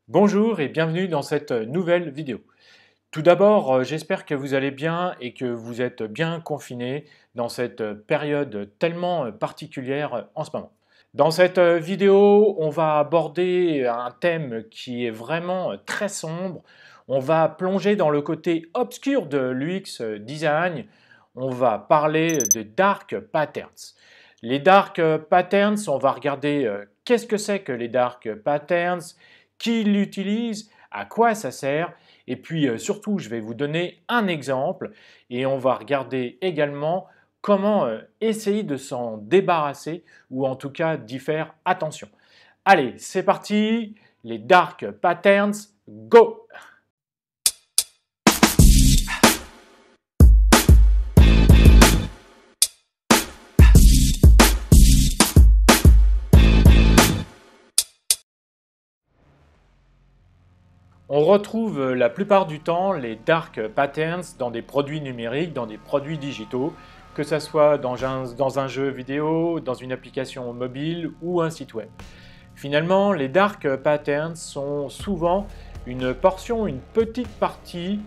Bonjour et bienvenue dans cette nouvelle vidéo. Tout d'abord, j'espère que vous allez bien et que vous êtes bien confinés dans cette période tellement particulière en ce moment. Dans cette vidéo, on va aborder un thème qui est vraiment très sombre. On va plonger dans le côté obscur de l'UX design. On va parler de dark patterns. Les dark patterns, on va regarder qu'est-ce que c'est que les dark patterns, qui l'utilise, à quoi ça sert, et puis surtout je vais vous donner un exemple et on va regarder également comment essayer de s'en débarrasser ou en tout cas d'y faire attention. Allez, c'est parti, les dark patterns, go! On retrouve la plupart du temps les dark patterns dans des produits numériques, dans des produits digitaux, que ce soit dans un jeu vidéo, dans une application mobile ou un site web. Finalement, les dark patterns sont souvent une portion, une petite partie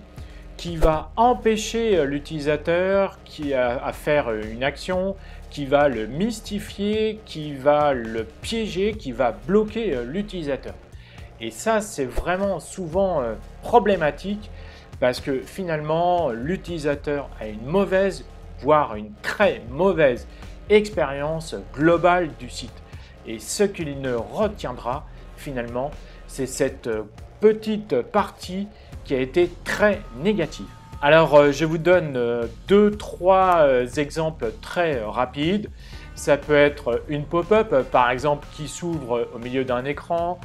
qui va empêcher l'utilisateur à faire une action, qui va le mystifier, qui va le piéger, qui va bloquer l'utilisateur. Et ça, c'est vraiment souvent problématique parce que finalement, l'utilisateur a une mauvaise, voire une très mauvaise expérience globale du site. Et ce qu'il ne retiendra finalement, c'est cette petite partie qui a été très négative. Alors, je vous donne trois exemples très rapides. Ça peut être une pop-up, par exemple, qui s'ouvre au milieu d'un écran.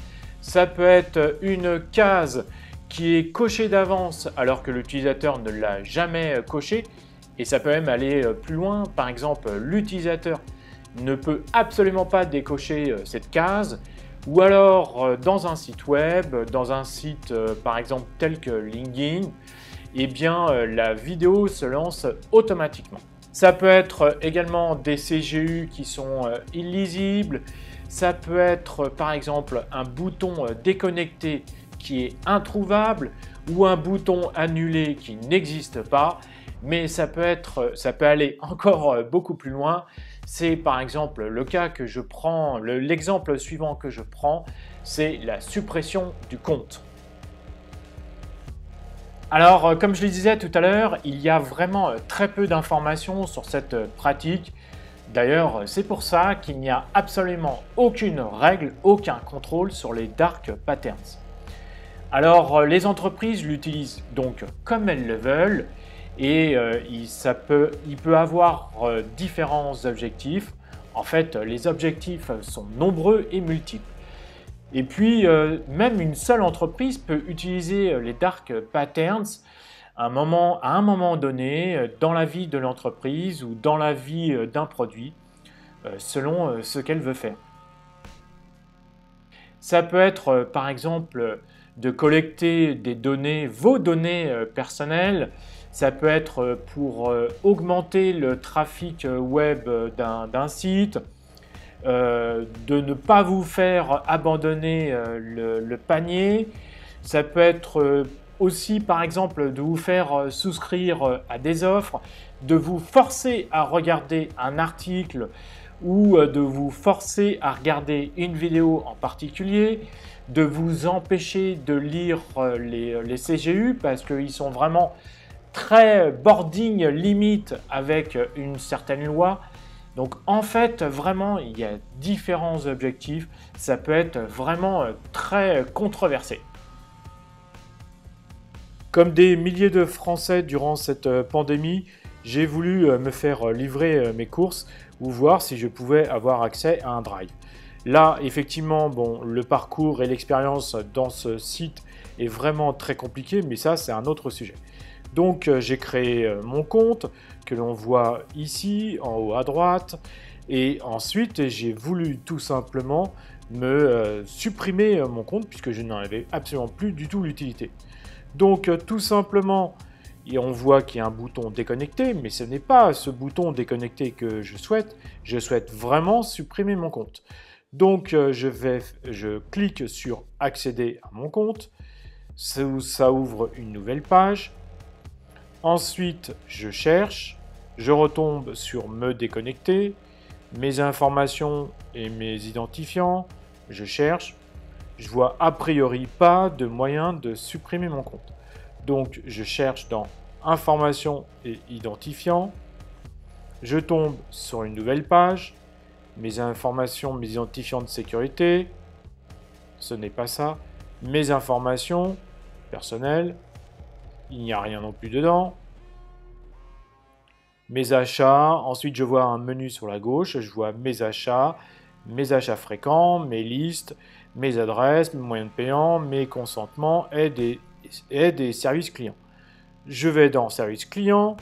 Ça peut être une case qui est cochée d'avance alors que l'utilisateur ne l'a jamais cochée. Et ça peut même aller plus loin. Par exemple, l'utilisateur ne peut absolument pas décocher cette case. Ou alors, dans un site web, dans un site par exemple tel que LinkedIn, eh bien, la vidéo se lance automatiquement. Ça peut être également des CGU qui sont illisibles. Ça peut être par exemple un bouton déconnecté qui est introuvable ou un bouton annulé qui n'existe pas. Mais ça peut aller encore beaucoup plus loin. C'est par exemple le cas que je prends, l'exemple suivant que je prends, c'est la suppression du compte. Alors, comme je le disais tout à l'heure, il y a vraiment très peu d'informations sur cette pratique. D'ailleurs, c'est pour ça qu'il n'y a absolument aucune règle, aucun contrôle sur les dark patterns. Alors, les entreprises l'utilisent donc comme elles le veulent et il peut avoir différents objectifs. En fait, les objectifs sont nombreux et multiples. Et puis, même une seule entreprise peut utiliser les dark patterns à un moment donné dans la vie de l'entreprise ou dans la vie d'un produit, selon ce qu'elle veut faire. Ça peut être, par exemple, de collecter des données, vos données personnelles. Ça peut être pour augmenter le trafic web d'un site. De ne pas vous faire abandonner le panier. Ça peut être aussi par exemple de vous faire souscrire à des offres, de vous forcer à regarder un article ou de vous forcer à regarder une vidéo en particulier, de vous empêcher de lire les CGU parce qu'ils sont vraiment très boarding limite avec une certaine loi. Donc en fait, vraiment, il y a différents objectifs. Ça peut être vraiment très controversé. Comme des milliers de Français durant cette pandémie, j'ai voulu me faire livrer mes courses ou voir si je pouvais avoir accès à un drive. Là, effectivement, bon, le parcours et l'expérience dans ce site est vraiment très compliqué, mais ça, c'est un autre sujet. Donc, j'ai créé mon compte que l'on voit ici, en haut à droite. Et ensuite, j'ai voulu tout simplement me supprimer mon compte puisque je n'en avais absolument plus du tout l'utilité. Donc, tout simplement, et on voit qu'il y a un bouton déconnecter, mais ce n'est pas ce bouton déconnecter que je souhaite. Je souhaite vraiment supprimer mon compte. Donc je clique sur accéder à mon compte, ça ouvre une nouvelle page. Ensuite, je cherche, je retombe sur me déconnecter, mes informations et mes identifiants, je cherche. Je vois a priori pas de moyen de supprimer mon compte. Donc je cherche dans informations et identifiants. Je tombe sur une nouvelle page. Mes informations, mes identifiants de sécurité. Ce n'est pas ça. Mes informations personnelles. Il n'y a rien non plus dedans. Mes achats. Ensuite, je vois un menu sur la gauche. Je vois mes achats fréquents, mes listes, mes adresses, mes moyens de paiement, mes consentements et des services clients. Je vais dans service client.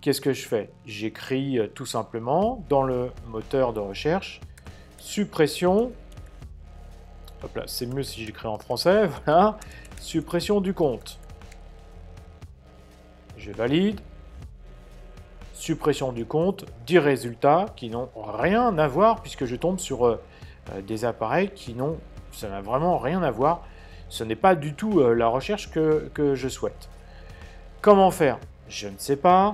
Qu'est-ce que je fais? J'écris tout simplement dans le moteur de recherche suppression. Hop là, c'est mieux si j'écris en français. Voilà, suppression du compte. Je valide. Suppression du compte, 10 résultats qui n'ont rien à voir puisque je tombe sur des appareils ça n'a vraiment rien à voir. Ce n'est pas du tout la recherche que je souhaite. Comment faire? Je ne sais pas.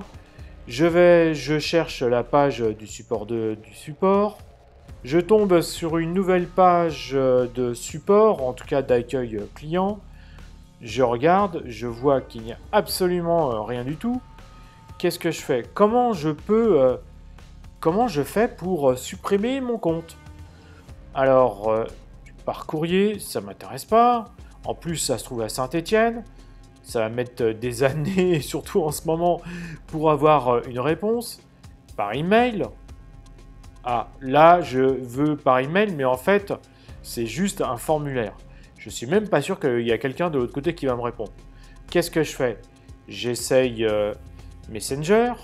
Je cherche la page du support. Je tombe sur une nouvelle page de support, en tout cas d'accueil client. Je regarde, je vois qu'il n'y a absolument rien du tout. Qu'est-ce que je fais? Comment je fais pour supprimer mon compte? Alors, par courrier, ça ne m'intéresse pas. En plus, ça se trouve à Saint-Étienne. Ça va mettre des années, surtout en ce moment, pour avoir une réponse. Par email. Ah, là, je veux par email, mais en fait, c'est juste un formulaire. Je suis même pas sûr qu'il y a quelqu'un de l'autre côté qui va me répondre. Qu'est-ce que je fais? J'essaye Messenger.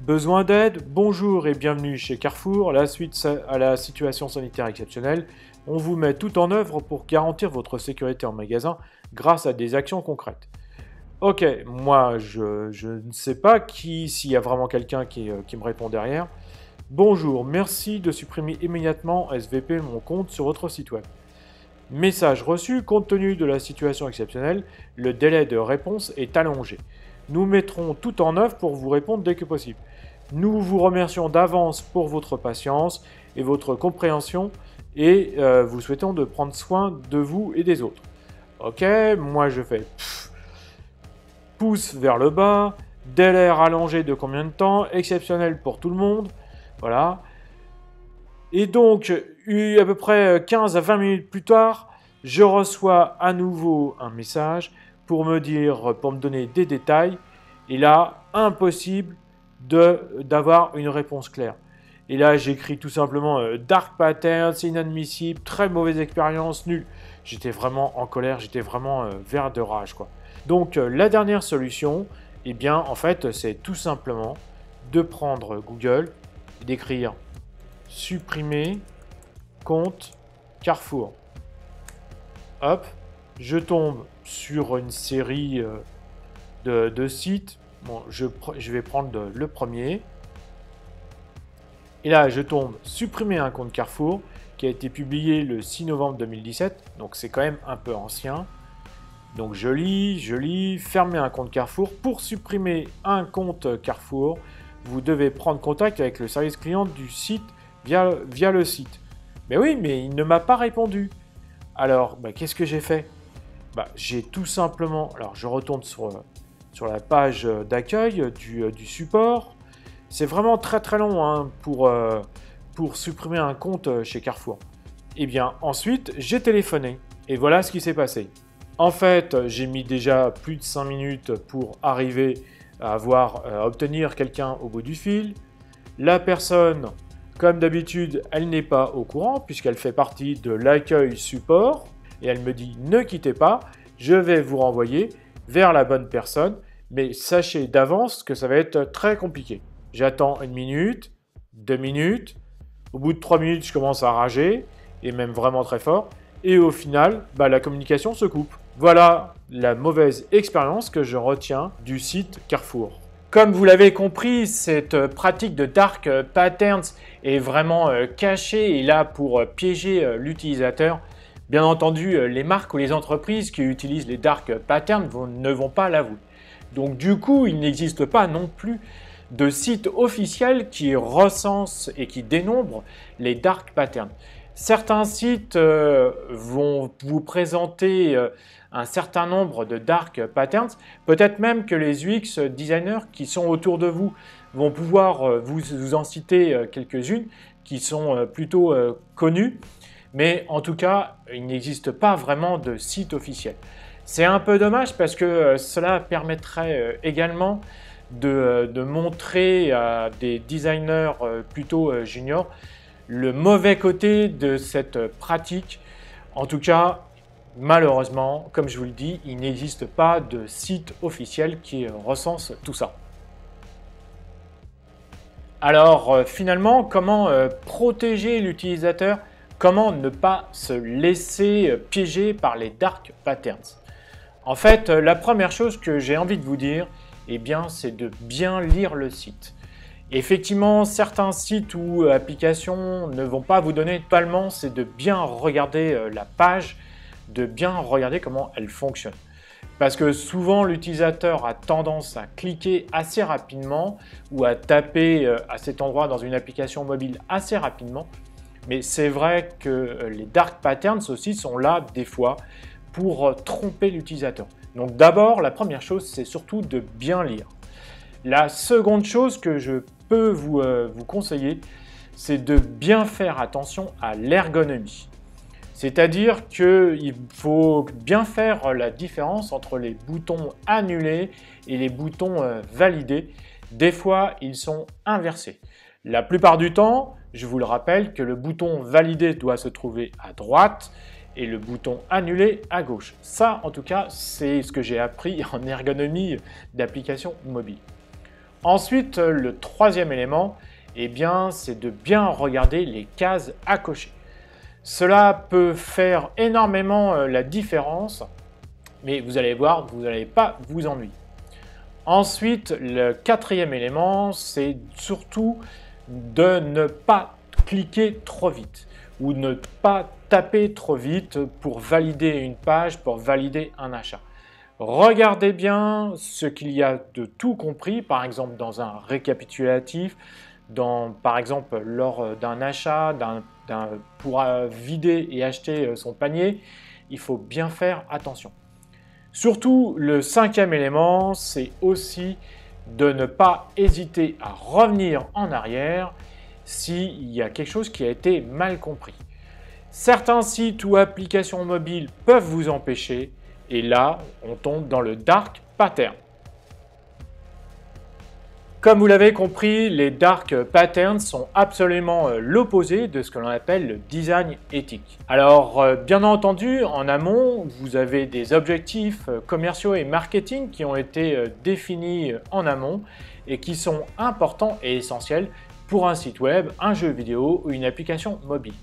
Besoin d'aide? Bonjour et bienvenue chez Carrefour. Suite à la situation sanitaire exceptionnelle, on vous met tout en œuvre pour garantir votre sécurité en magasin grâce à des actions concrètes. Ok, moi je ne sais pas s'il y a vraiment quelqu'un qui me répond derrière. Bonjour, merci de supprimer immédiatement SVP mon compte sur votre site web. Message reçu, compte tenu de la situation exceptionnelle, le délai de réponse est allongé. Nous mettrons tout en œuvre pour vous répondre dès que possible. Nous vous remercions d'avance pour votre patience et votre compréhension et vous souhaitons de prendre soin de vous et des autres. Ok, moi je fais pouce vers le bas, délai rallongé de combien de temps, exceptionnel pour tout le monde, voilà. Et donc, à peu près 15 à 20 minutes plus tard, je reçois à nouveau un message pour me donner des détails. Et là, impossible d'avoir une réponse claire. Et là, j'écris tout simplement Dark Pattern, c'est inadmissible, très mauvaise expérience, nul. J'étais vraiment en colère, j'étais vraiment vert de rage, quoi. Donc, la dernière solution, eh bien, en fait, c'est tout simplement de prendre Google et d'écrire supprimer compte Carrefour. Hop, je tombe sur une série de sites. Bon, je vais prendre le premier. Et là, je tombe supprimer un compte Carrefour qui a été publié le 6 novembre 2017. Donc, c'est quand même un peu ancien. Donc, je lis, fermer un compte Carrefour. Pour supprimer un compte Carrefour, vous devez prendre contact avec le service client du site via le site. Mais oui, mais il ne m'a pas répondu. Alors, qu'est-ce que j'ai fait? J'ai tout simplement... Alors, je retourne sur la page d'accueil du support. C'est vraiment très très long hein, pour supprimer un compte chez Carrefour. Et bien, ensuite, j'ai téléphoné. Et voilà ce qui s'est passé. En fait, j'ai mis déjà plus de 5 minutes pour arriver à obtenir quelqu'un au bout du fil. La personne, comme d'habitude, elle n'est pas au courant puisqu'elle fait partie de l'accueil support. Et elle me dit « Ne quittez pas, je vais vous renvoyer vers la bonne personne. Mais sachez d'avance que ça va être très compliqué. » J'attends 1 minute, 2 minutes. Au bout de 3 minutes, je commence à rager, et même vraiment très fort. Et au final, la communication se coupe. Voilà la mauvaise expérience que je retiens du site Carrefour. Comme vous l'avez compris, cette pratique de dark patterns est vraiment cachée et là pour piéger l'utilisateur. Bien entendu, les marques ou les entreprises qui utilisent les dark patterns ne vont pas l'avouer. Donc du coup, il n'existe pas non plus de site officiel qui recense et qui dénombre les dark patterns. Certains sites vont vous présenter un certain nombre de dark patterns. Peut-être même que les UX designers qui sont autour de vous vont pouvoir vous en citer quelques-unes qui sont plutôt connues. Mais en tout cas, il n'existe pas vraiment de site officiel. C'est un peu dommage parce que cela permettrait également de montrer à des designers plutôt juniors le mauvais côté de cette pratique. En tout cas, malheureusement, comme je vous le dis, il n'existe pas de site officiel qui recense tout ça. Alors finalement, comment protéger l'utilisateur? Comment ne pas se laisser piéger par les dark patterns? En fait, la première chose que j'ai envie de vous dire, eh bien, c'est de bien lire le site. Effectivement, certains sites ou applications ne vont pas vous donner totalement, c'est de bien regarder la page, de bien regarder comment elle fonctionne. Parce que souvent, l'utilisateur a tendance à cliquer assez rapidement ou à taper à cet endroit dans une application mobile assez rapidement. Mais c'est vrai que les dark patterns aussi sont là des fois pour tromper l'utilisateur. Donc d'abord, la première chose, c'est surtout de bien lire. La seconde chose que je peux vous conseiller, c'est de bien faire attention à l'ergonomie. C'est-à-dire qu'il faut bien faire la différence entre les boutons annulés et les boutons validés. Des fois, ils sont inversés. La plupart du temps, je vous le rappelle que le bouton validé doit se trouver à droite et le bouton annulé à gauche. Ça, en tout cas, c'est ce que j'ai appris en ergonomie d'application mobile. Ensuite, le troisième élément, eh bien, c'est de bien regarder les cases à cocher. Cela peut faire énormément la différence, mais vous allez voir, vous n'allez pas vous ennuyer. Ensuite, le quatrième élément, c'est surtout de ne pas cliquer trop vite ou ne pas taper trop vite pour valider une page, pour valider un achat. Regardez bien ce qu'il y a de tout compris, par exemple dans un récapitulatif, par exemple lors d'un achat, pour vider et acheter son panier, il faut bien faire attention. Surtout, le cinquième élément, c'est aussi de ne pas hésiter à revenir en arrière s'il y a quelque chose qui a été mal compris. Certains sites ou applications mobiles peuvent vous empêcher et là, on tombe dans le dark pattern. Comme vous l'avez compris, les dark patterns sont absolument l'opposé de ce que l'on appelle le design éthique. Alors, bien entendu, en amont, vous avez des objectifs commerciaux et marketing qui ont été définis en amont et qui sont importants et essentiels pour un site web, un jeu vidéo ou une application mobile.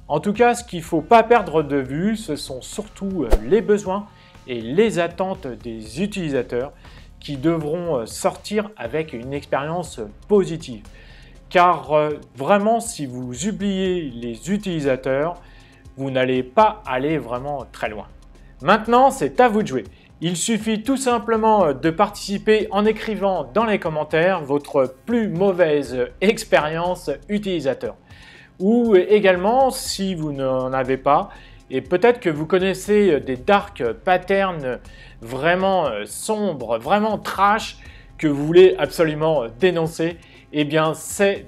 En tout cas, ce qu'il ne faut pas perdre de vue, ce sont surtout les besoins et les attentes des utilisateurs qui devront sortir avec une expérience positive. Car vraiment, si vous oubliez les utilisateurs, vous n'allez pas aller vraiment très loin. Maintenant, c'est à vous de jouer. Il suffit tout simplement de participer en écrivant dans les commentaires votre plus mauvaise expérience utilisateur. Ou également, si vous n'en avez pas, et peut-être que vous connaissez des dark patterns vraiment sombres, vraiment trash, que vous voulez absolument dénoncer, eh bien c'est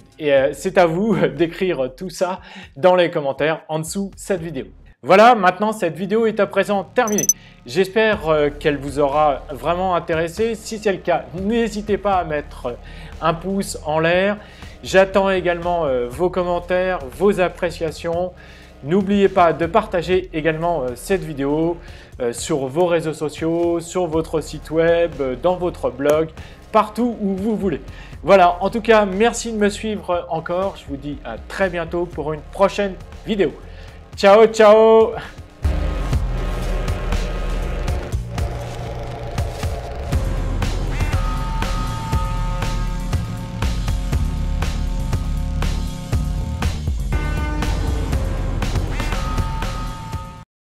à vous d'écrire tout ça dans les commentaires en dessous de cette vidéo. Voilà, maintenant cette vidéo est à présent terminée. J'espère qu'elle vous aura vraiment intéressé. Si c'est le cas, n'hésitez pas à mettre un pouce en l'air. J'attends également vos commentaires, vos appréciations. N'oubliez pas de partager également cette vidéo sur vos réseaux sociaux, sur votre site web, dans votre blog, partout où vous voulez. Voilà, en tout cas, merci de me suivre encore. Je vous dis à très bientôt pour une prochaine vidéo. Ciao, ciao!